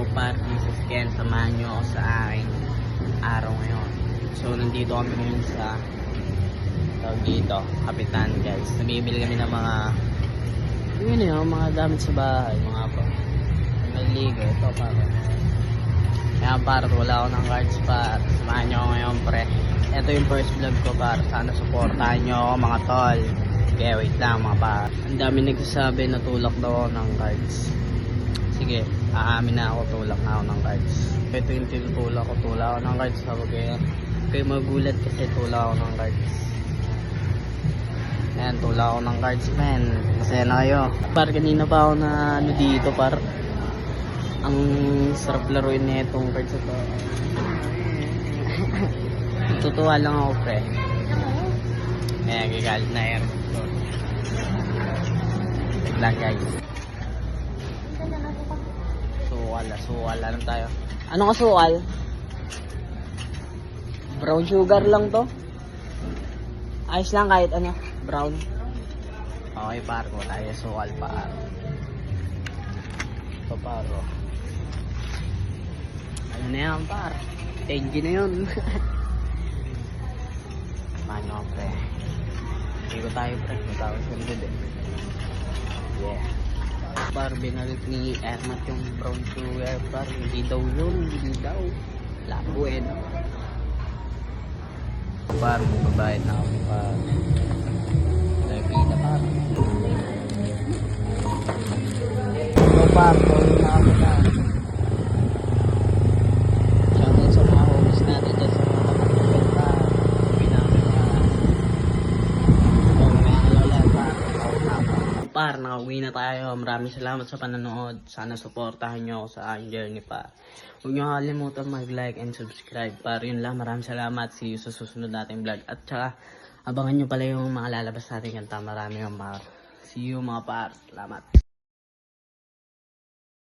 Hello par, this is Ken. Samahan nyo ako sa aking araw ngayon. So nandito kami ngayon sa tawag dito, Kapitan guys. Namimili kami ng mga yun yun, mga gamit sa bahay, mga pa naligo. Ito para kaya para wala ako ng cards par. Samahan nyo ako ngayon pre. Ito yung first vlog ko par. Sana supportahan nyo ako mga tol. Okay, wait lang mga par. Ang dami nagsasabi na tulak daw ako ng cards. Sige, aamin na ako, tulak na ako ng cards. Ito yung tinutulak ko, tulak ako ng cards. Sabi kayo magulat kasi tulak ako ng cards. Ayan, tulak ako ng cards men. Masaya na kayo. Par, kanina pa ako na ano dito par. Ang sarap laruin na itong cards ito. Tutuwa lang ako pre. Ayan, gagalit na air. Wait lang guys. Sukal lang tayo. Ano ka sukal? Brown sugar lang to. Ayos lang kahit ano, brown. Okay par ko tayo sukal par. Ito paro. Ano na yan par? Tengi na yun. Mano pre. Hindi ko tayo pre. Matawag sa likod eh. Yeah. Par, binalit ni Ermat yung brown sugar par. Hindi daw yun, hindi daw. Labo eh no. Par, mababayad na ako par. Tayo pila par. So par, tuloy na ako na. Shoutout sa mga homies natin dyan sa mga kapatid par. Pinamit na. Par, nakauwi na tayo. Maraming salamat sa panonood. Sana supportahan nyo ako sa aking journey par. Huwag nyo kalimutan mag-like and subscribe par. Yun lang, maraming salamat. See you sa susunod nating vlog. At saka, abangan nyo pala yung mga lalabas natin kanta. Maraming par. See you mga par. Salamat.